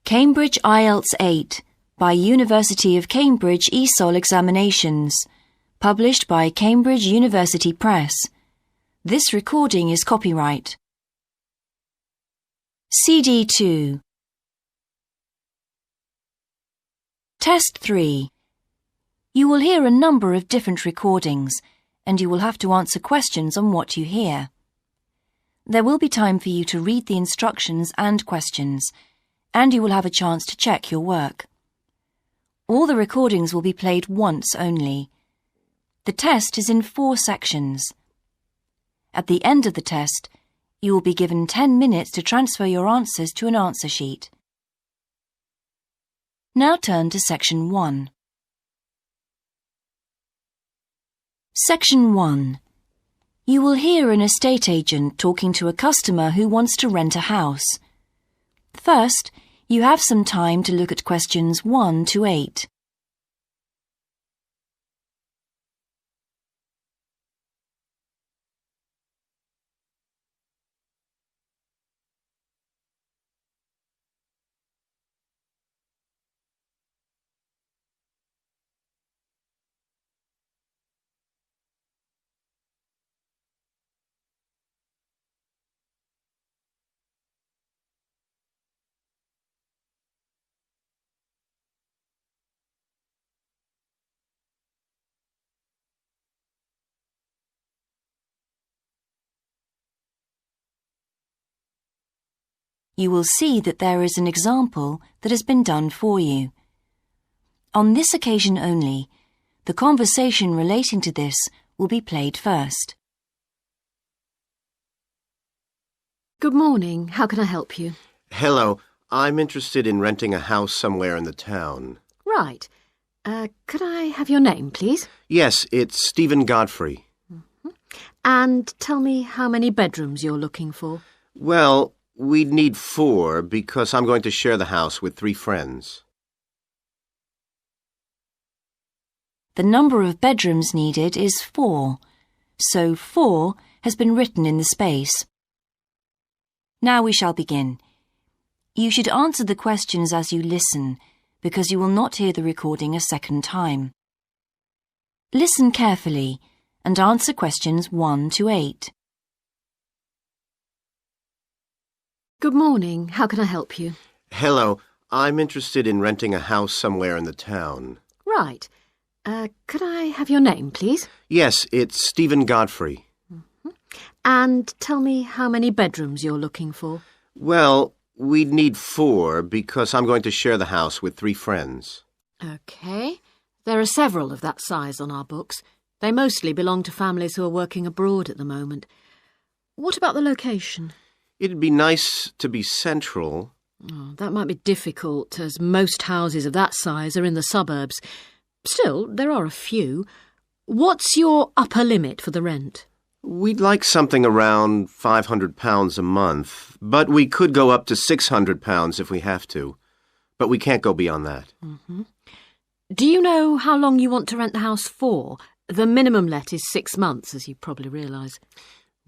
Cambridge IELTS 8 by University of Cambridge ESOL Examinations, published by Cambridge University Press. This recording is copyright. CD 2. Test 3. You will hear a number of different recordings, and you will have to answer questions on what you hear. There will be time for you to read the instructions and questions, and you will have a chance to check your work. All the recordings will be played once only. The test is in 4 sections. At the end of the test, you will be given 10 minutes to transfer your answers to an answer sheet. Now turn to Section 1. Section 1. You will hear an estate agent talking to a customer who wants to rent a house. First, you have some time to look at questions 1 to 8. You will see that there is an example that has been done for you. On this occasion only, the conversation relating to this will be played first. Good morning. How can I help you? Hello. I'm interested in renting a house somewhere in the town. Right. Could I have your name, please? Yes, it's Stephen Godfrey. And tell me how many bedrooms you're looking for. Well, we'd need 4 because I'm going to share the house with 3 friends. The number of bedrooms needed is 4, so 4 has been written in the space. Now we shall begin. You should answer the questions as you listen, because you will not hear the recording a second time. Listen carefully and answer questions 1 to 8. Good morning. How can I help you? Hello. I'm interested in renting a house somewhere in the town. Right. Could I have your name, please? Yes, it's Stephen Godfrey. And tell me how many bedrooms you're looking for. Well, we'd need 4 because I'm going to share the house with 3 friends. OK. There are several of that size on our books. They mostly belong to families who are working abroad at the moment. What about the location? It'd be nice to be central. Oh, that might be difficult, as most houses of that size are in the suburbs. Still, there are a few. What's your upper limit for the rent? We'd like something around £500 a month, but we could go up to £600 if we have to. But we can't go beyond that. Do you know how long you want to rent the house for? The minimum let is 6 months, as you probably realise.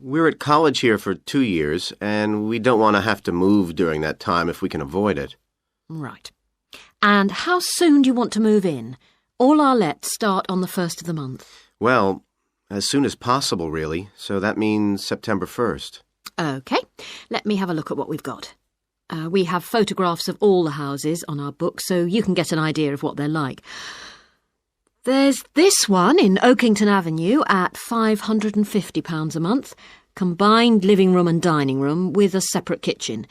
We're at college here for 2 years, and we don't want to have to move during that time if we can avoid it. Right. And how soon do you want to move in? All our lets start on the 1st of the month. Well, as soon as possible, really, so that means September 1st. OK. Let me have a look at what we've got. We have photographs of all the houses on our book, so you can get an idea of what they're like. There's this one in Oakington Avenue at £550 a month, combined living room and dining room with a separate kitchen.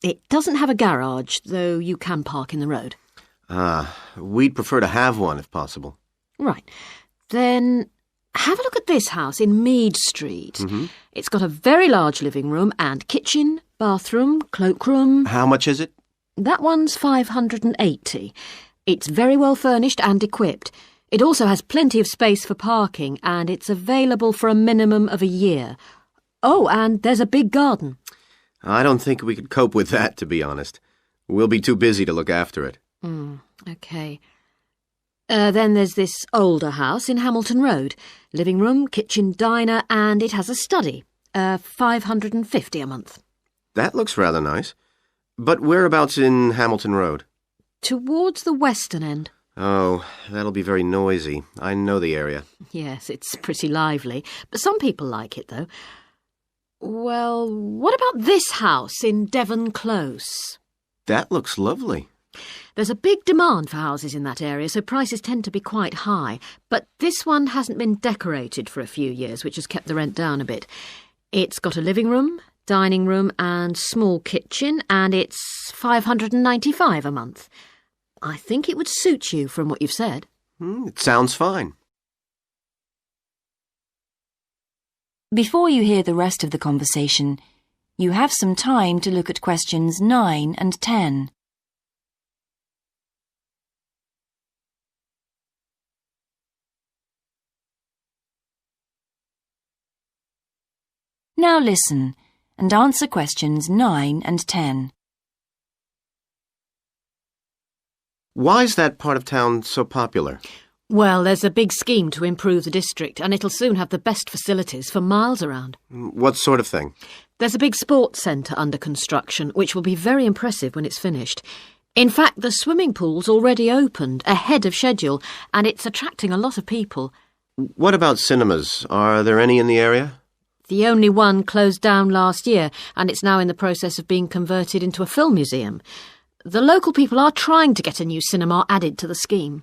It doesn't have a garage, though you can park in the road. We'd prefer to have one if possible. Right. Then have a look at this house in Mead Street. It's got a very large living room and kitchen, bathroom, cloakroom. How much is it? That one's £580. It's very well furnished and equipped. It also has plenty of space for parking, and it's available for a minimum of a year. Oh, and there's a big garden. I don't think we could cope with that, to be honest. We'll be too busy to look after it. OK. Then there's this older house in Hamilton Road. Living room, kitchen, diner, and it has a study. £550 a month. That looks rather nice. But whereabouts in Hamilton Road? Towards the western end. Oh, that'll be very noisy. I know the area. Yes, it's pretty lively, but some people like it, though. Well, what about this house in Devon Close? That looks lovely. There's a big demand for houses in that area, so prices tend to be quite high. But this one hasn't been decorated for a few years, which has kept the rent down a bit. It's got a living room, dining room and small kitchen, and it's $595 a month. I think it would suit you from what you've said. It sounds fine. Before you hear the rest of the conversation, you have some time to look at questions 9 and 10. Now listen and answer questions 9 and 10. Why is that part of town so popular? Well, there's a big scheme to improve the district, and it'll soon have the best facilities for miles around. What sort of thing? There's a big sports centre under construction, which will be very impressive when it's finished. In fact, the swimming pool's already opened, ahead of schedule, and it's attracting a lot of people. What about cinemas? Are there any in the area? The only one closed down last year, and it's now in the process of being converted into a film museum. The local people are trying to get a new cinema added to the scheme.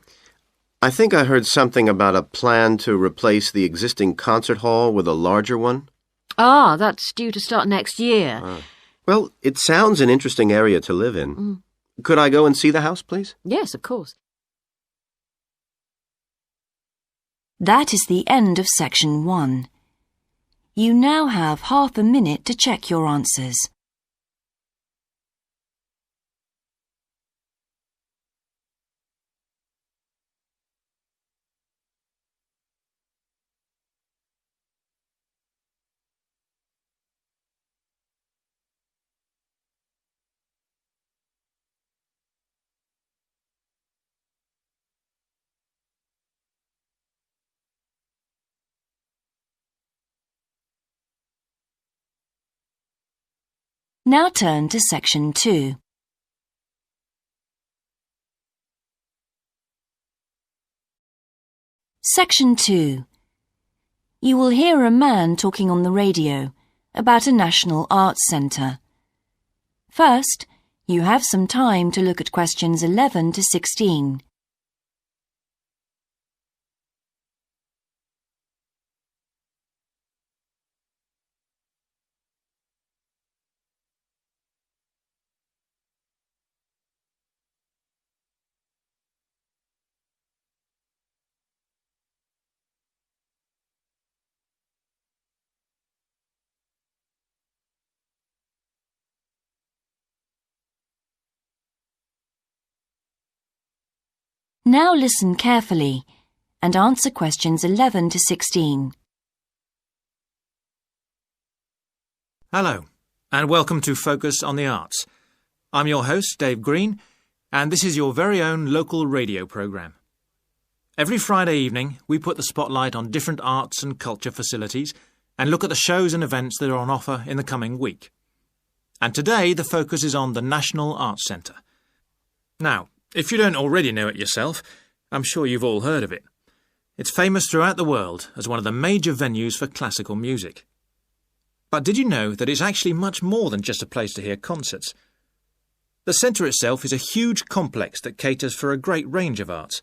I think I heard something about a plan to replace the existing concert hall with a larger one. Ah, that's due to start next year. Well, it sounds an interesting area to live in. Could I go and see the house, please? Yes, of course. That is the end of section 1. You now have half a minute to check your answers. Now turn to section 2. Section 2. You will hear a man talking on the radio about a national arts centre. First, you have some time to look at questions 11 to 16. Now listen carefully and answer questions 11 to 16. Hello, and welcome to Focus on the Arts. I'm your host, Dave Green, and this is your very own local radio programme. Every Friday evening, we put the spotlight on different arts and culture facilities and look at the shows and events that are on offer in the coming week. And today, the focus is on the National Arts Centre. Now, if you don't already know it yourself, I'm sure you've all heard of it. It's famous throughout the world as one of the major venues for classical music. But did you know that it's actually much more than just a place to hear concerts? The centre itself is a huge complex that caters for a great range of arts.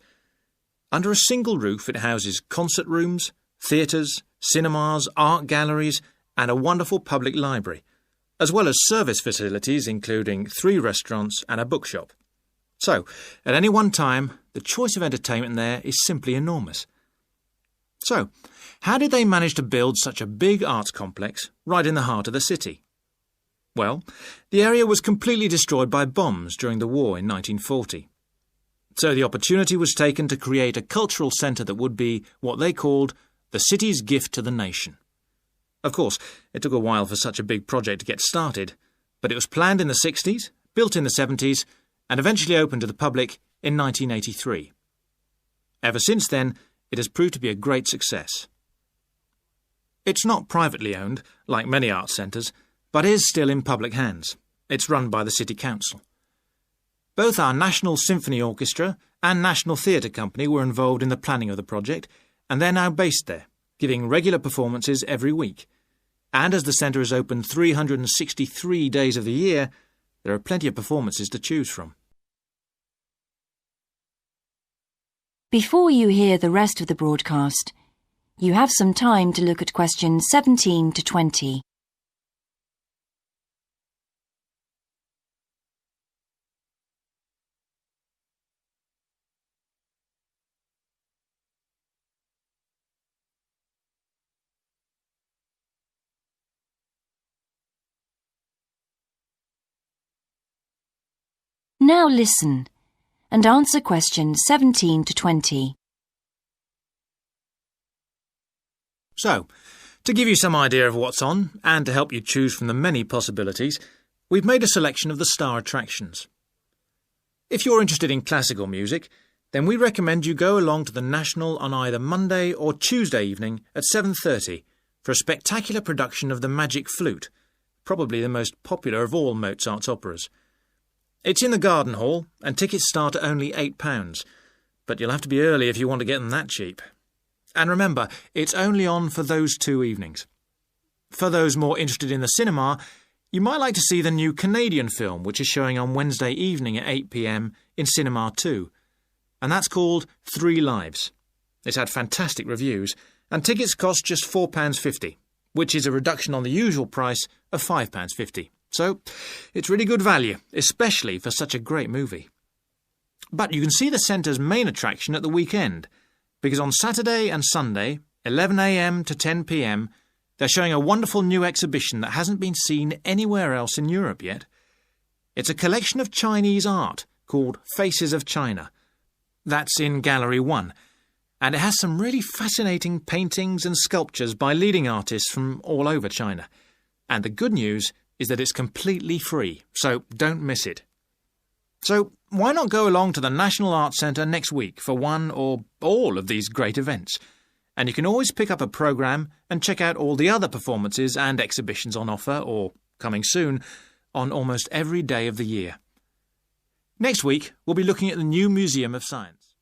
Under a single roof it houses concert rooms, theatres, cinemas, art galleries and a wonderful public library, as well as service facilities including 3 restaurants and a bookshop. So, at any one time, the choice of entertainment there is simply enormous. So, how did they manage to build such a big arts complex right in the heart of the city? Well, the area was completely destroyed by bombs during the war in 1940. So the opportunity was taken to create a cultural centre that would be what they called the city's gift to the nation. Of course, it took a while for such a big project to get started, but it was planned in the 60s, built in the 70s, and eventually opened to the public in 1983. Ever since then, it has proved to be a great success. It's not privately owned, like many arts centres, but is still in public hands, It's run by the City Council. Both our National Symphony Orchestra and National Theatre Company were involved in the planning of the project, and they're now based there, giving regular performances every week. And as the centre is open 363 days of the year, there are plenty of performances to choose from. Before you hear the rest of the broadcast, you have some time to look at questions 17 to 20. Now listen and answer questions 17 to 20. So, to give you some idea of what's on, and to help you choose from the many possibilities, we've made a selection of the star attractions. If you're interested in classical music, then we recommend you go along to the National on either Monday or Tuesday evening at 7:30 for a spectacular production of The Magic Flute, probably the most popular of all Mozart's operas. It's in the Garden Hall, and tickets start at only £8, but you'll have to be early if you want to get them that cheap. And remember, it's only on for those 2 evenings. For those more interested in the cinema, you might like to see the new Canadian film, which is showing on Wednesday evening at 8 p.m. in Cinema 2, and that's called 3 Lives. It's had fantastic reviews, and tickets cost just £4.50, which is a reduction on the usual price of £5.50. So, it's really good value, especially for such a great movie. But you can see the centre's main attraction at the weekend, because on Saturday and Sunday, 11 a.m. to 10 p.m, they're showing a wonderful new exhibition that hasn't been seen anywhere else in Europe yet. It's a collection of Chinese art called Faces of China. That's in Gallery 1, and it has some really fascinating paintings and sculptures by leading artists from all over China. And the good news is that it's completely free, so don't miss it. So why not go along to the National Arts Centre next week for one or all of these great events? And you can always pick up a programme and check out all the other performances and exhibitions on offer, or coming soon, on almost every day of the year. Next week, we'll be looking at the new Museum of Science.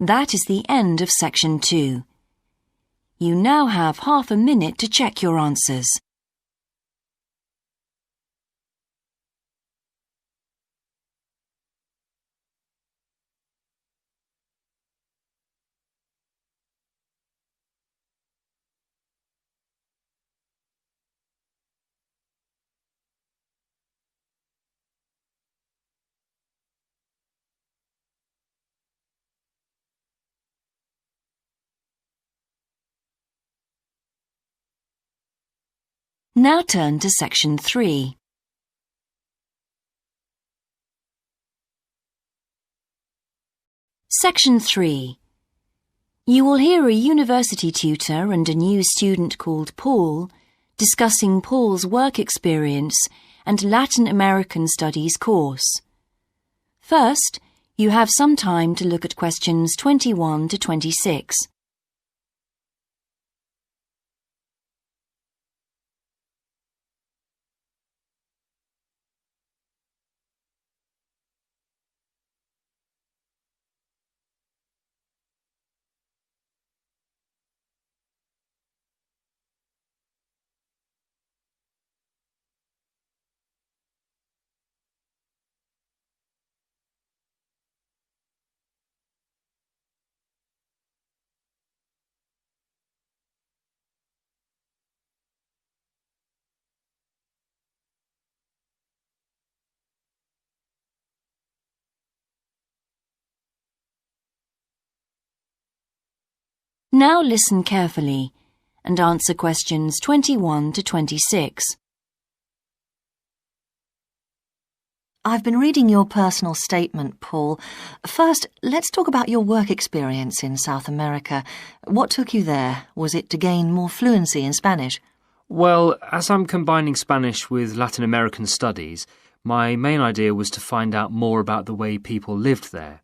That is the end of section 2. You now have half a minute to check your answers. Now turn to section 3. Section 3. You will hear a university tutor and a new student called Paul discussing Paul's work experience and Latin American Studies course. First, you have some time to look at questions 21 to 26. Now listen carefully and answer questions 21 to 26. I've been reading your personal statement, Paul. First, let's talk about your work experience in South America. What took you there? Was it to gain more fluency in Spanish? Well, as I'm combining Spanish with Latin American studies, my main idea was to find out more about the way people lived there.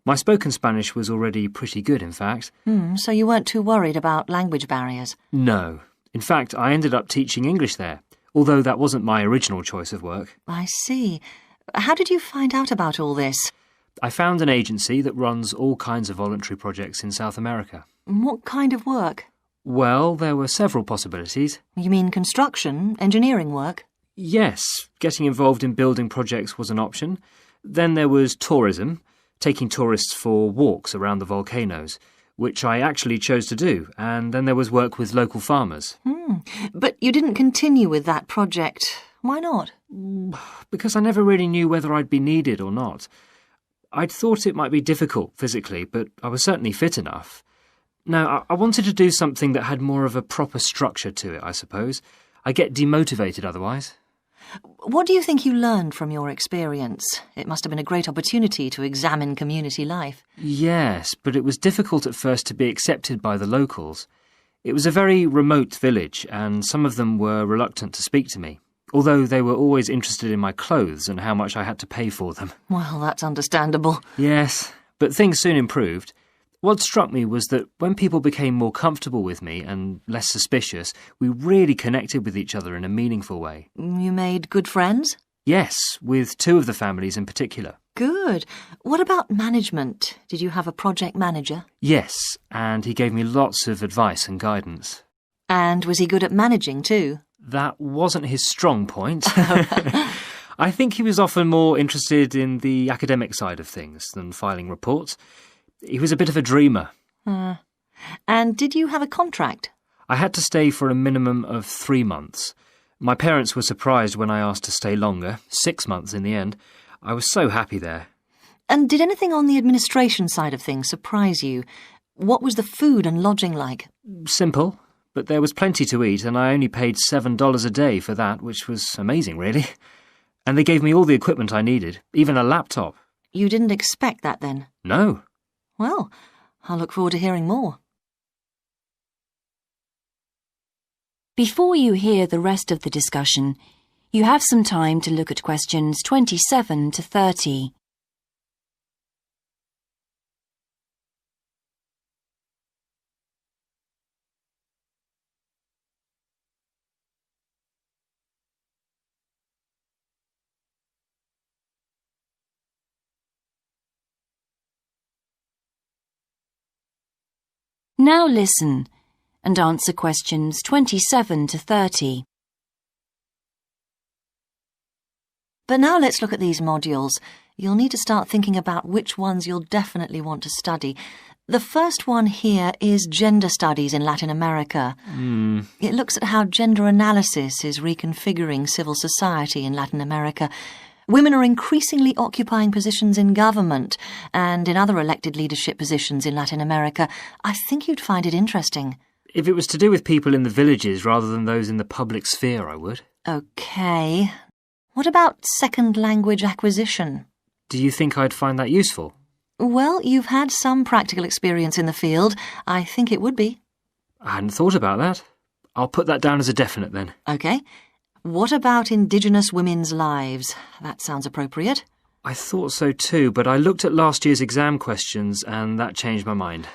My spoken Spanish was already pretty good, in fact. So you weren't too worried about language barriers? No. In fact, I ended up teaching English there. although that wasn't my original choice of work. I see. How did you find out about all this? I found an agency that runs all kinds of voluntary projects in South America. What kind of work? Well, there were several possibilities. You mean construction, engineering work? Yes, getting involved in building projects was an option. Then there was tourism, taking tourists for walks around the volcanoes, which I actually chose to do, and then there was work with local farmers. But you didn't continue with that project. Why not? Because I never really knew whether I'd be needed or not. I'd thought it might be difficult physically, but I was certainly fit enough. Now, I wanted to do something that had more of a proper structure to it, I suppose. I get demotivated otherwise. What do you think you learned from your experience? It must have been a great opportunity to examine community life. Yes, but it was difficult at first to be accepted by the locals. It was a very remote village, and some of them were reluctant to speak to me, although they were always interested in my clothes and how much I had to pay for them. Well, that's understandable. Yes, but things soon improved. What struck me was that when people became more comfortable with me and less suspicious, we really connected with each other in a meaningful way. You made good friends? Yes, with two of the families in particular. Good. What about management? Did you have a project manager? Yes, and he gave me lots of advice and guidance. And was he good at managing too? That wasn't his strong point. I think he was often more interested in the academic side of things than filing reports. He was a bit of a dreamer. And did you have a contract? I had to stay for a minimum of 3 months. My parents were surprised when I asked to stay longer, 6 months in the end. I was so happy there. And did anything on the administration side of things surprise you? What was the food and lodging like? Simple, but there was plenty to eat, and I only paid $7 a day for that, which was amazing, really. And they gave me all the equipment I needed, even a laptop. You didn't expect that then? No. Well, I'll look forward to hearing more. Before you hear the rest of the discussion, you have some time to look at questions 27 to 30. Now listen and answer questions 27 to 30. But now let's look at these modules. You'll need to start thinking about which ones you'll definitely want to study. The first one here is Gender Studies in Latin America. It looks at how gender analysis is reconfiguring civil society in Latin America. Women are increasingly occupying positions in government and in other elected leadership positions in Latin America. I think you'd find it interesting. If it was to do with people in the villages rather than those in the public sphere, I would. OK. What about second language acquisition? Do you think I'd find that useful? Well, you've had some practical experience in the field. I think it would be. I hadn't thought about that. I'll put that down as a definite then. OK. What about Indigenous women's lives? That sounds appropriate. I thought so too, but I looked at last year's exam questions and that changed my mind.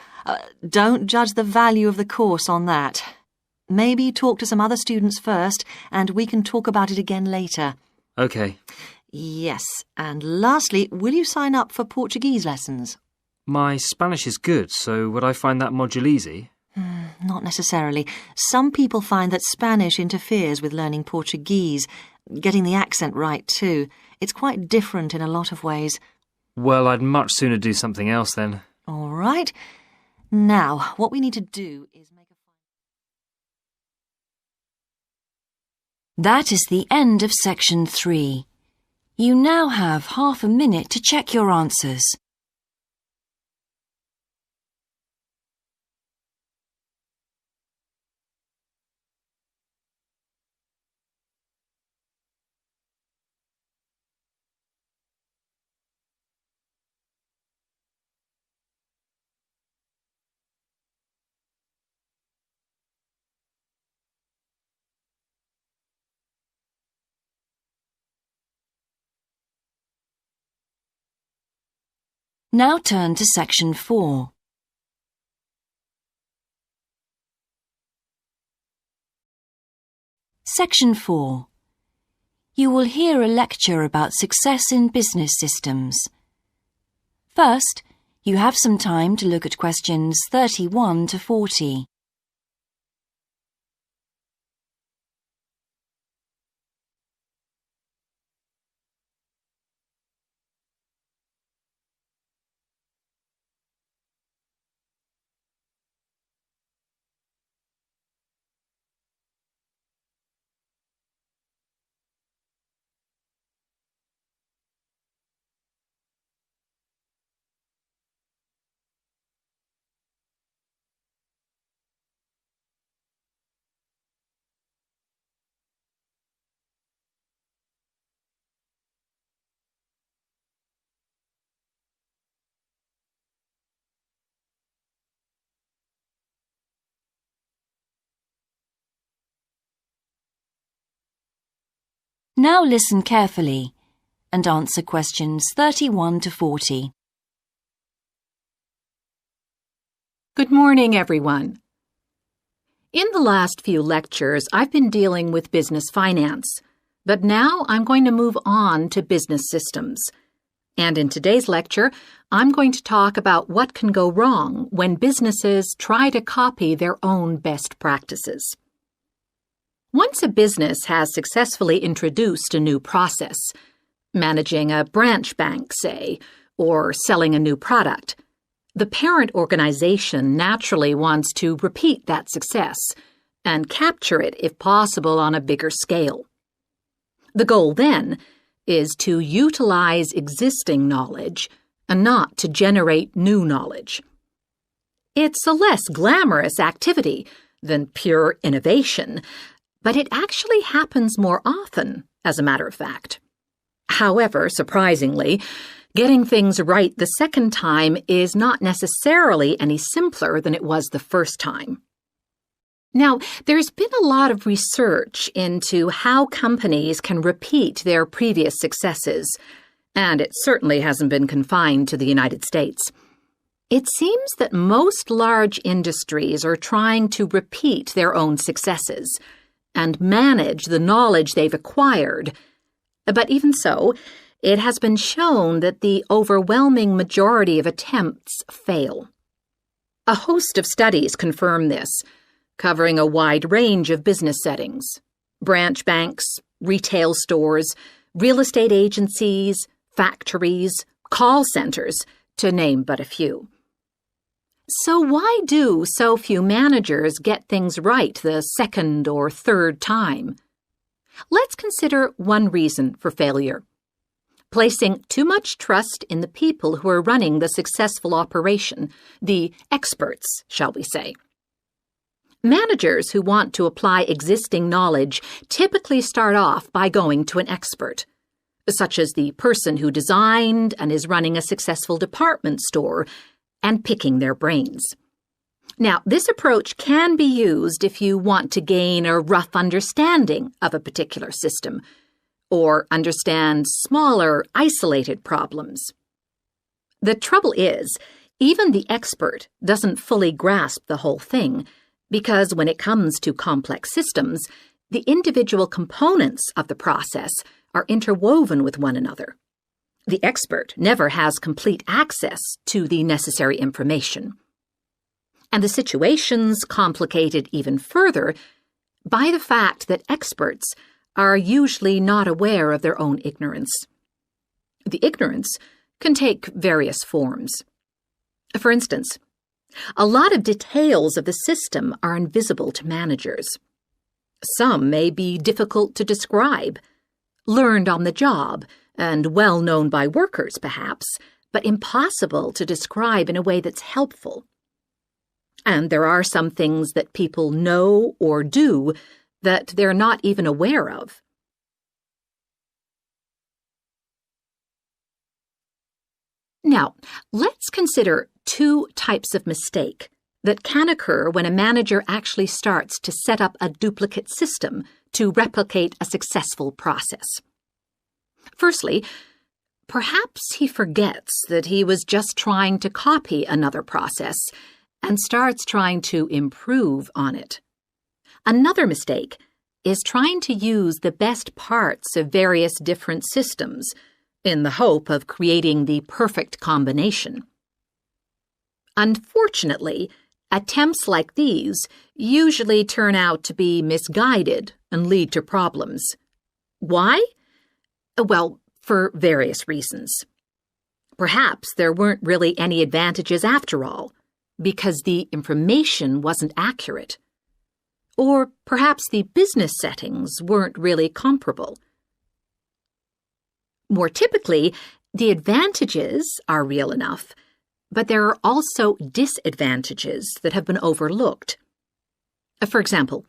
Don't judge the value of the course on that. Maybe talk to some other students first, and we can talk about it again later. OK. Yes, and lastly, will you sign up for Portuguese lessons? My Spanish is good, so would I find that module easy? Not necessarily. Some people find that Spanish interferes with learning Portuguese, getting the accent right too. It's quite different in a lot of ways. Well, I'd much sooner do something else then. All right. Now, what we need to do is make a... That is the end of section 3. You now have half a minute to check your answers. Now turn to section 4. Section 4. You will hear a lecture about success in business systems. First, you have some time to look at questions 31 to 40. Now listen carefully and answer questions 31 to 40. Good morning, everyone. In the last few lectures, I've been dealing with business finance, but now I'm going to move on to business systems. And in today's lecture, I'm going to talk about what can go wrong when businesses try to copy their own best practices. Once a business has successfully introduced a new process, managing a branch bank, say, or selling a new product, the parent organization naturally wants to repeat that success and capture it, if possible, on a bigger scale. The goal, then, is to utilize existing knowledge and not to generate new knowledge. It's a less glamorous activity than pure innovation, but it actually happens more often, as a matter of fact. However, surprisingly, getting things right the second time is not necessarily any simpler than it was the first time. Now, there's been a lot of research into how companies can repeat their previous successes, and it certainly hasn't been confined to the United States. It seems that most large industries are trying to repeat their own successes and manage the knowledge they've acquired. But even so, it has been shown that the overwhelming majority of attempts fail. A host of studies confirm this, covering a wide range of business settings: branch banks, retail stores, real estate agencies, factories, call centers, to name but a few. So why do so few managers get things right the second or third time? Let's consider one reason for failure: placing too much trust in the people who are running the successful operation, the experts, shall we say. Managers who want to apply existing knowledge typically start off by going to an expert, such as the person who designed and is running a successful department store, and picking their brains. Now, this approach can be used if you want to gain a rough understanding of a particular system, or understand smaller, isolated problems. The trouble is, even the expert doesn't fully grasp the whole thing, because when it comes to complex systems, the individual components of the process are interwoven with one another. The expert never has complete access to the necessary information. And the situation's complicated even further by the fact that experts are usually not aware of their own ignorance. The ignorance can take various forms. For instance, a lot of details of the system are invisible to managers. Some may be difficult to describe, learned on the job, and well known by workers, perhaps, but impossible to describe in a way that's helpful. And there are some things that people know or do that they're not even aware of. Now, let's consider two types of mistake that can occur when a manager actually starts to set up a duplicate system to replicate a successful process. Firstly, perhaps he forgets that he was just trying to copy another process and starts trying to improve on it. Another mistake is trying to use the best parts of various different systems in the hope of creating the perfect combination. Unfortunately, attempts like these usually turn out to be misguided and lead to problems. Why? Well, for various reasons. Perhaps there weren't really any advantages after all, because the information wasn't accurate. Or perhaps the business settings weren't really comparable. More typically, the advantages are real enough, but there are also disadvantages that have been overlooked. For example,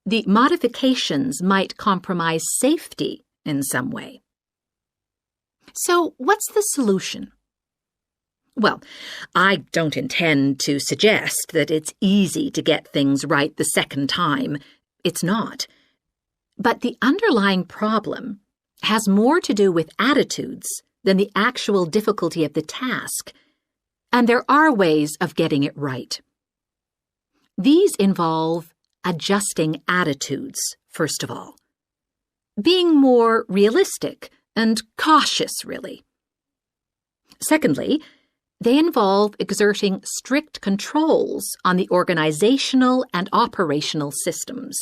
the modifications might compromise safety in some way. So, what's the solution? Well, I don't intend to suggest that it's easy to get things right the second time. It's not. But the underlying problem has more to do with attitudes than the actual difficulty of the task, and there are ways of getting it right. These involve adjusting attitudes, first of all. Being more realistic and cautious, really. Secondly, they involve exerting strict controls on the organizational and operational systems.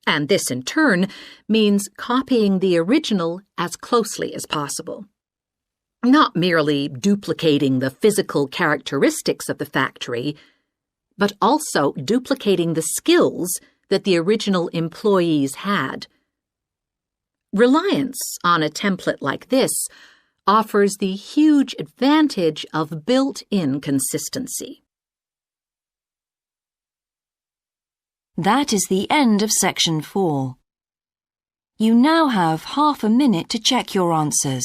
And this, in turn, means copying the original as closely as possible. Not merely duplicating the physical characteristics of the factory, but also duplicating the skills that the original employees had. Reliance on a template like this offers the huge advantage of built-in consistency. That is the end of section 4. You now have half a minute to check your answers.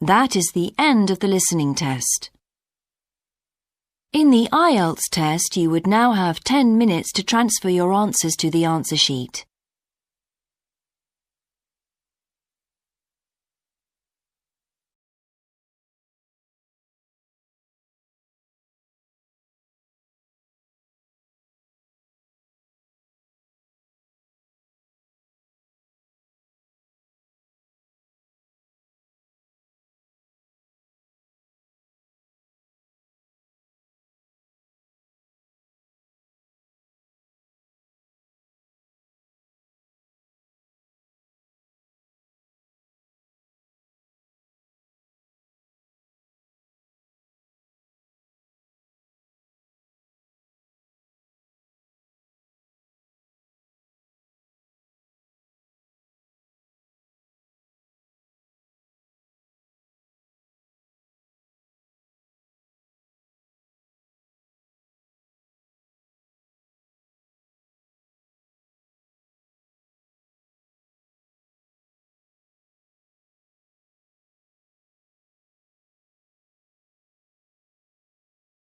That is the end of the listening test. In the IELTS test, you would now have 10 minutes to transfer your answers to the answer sheet.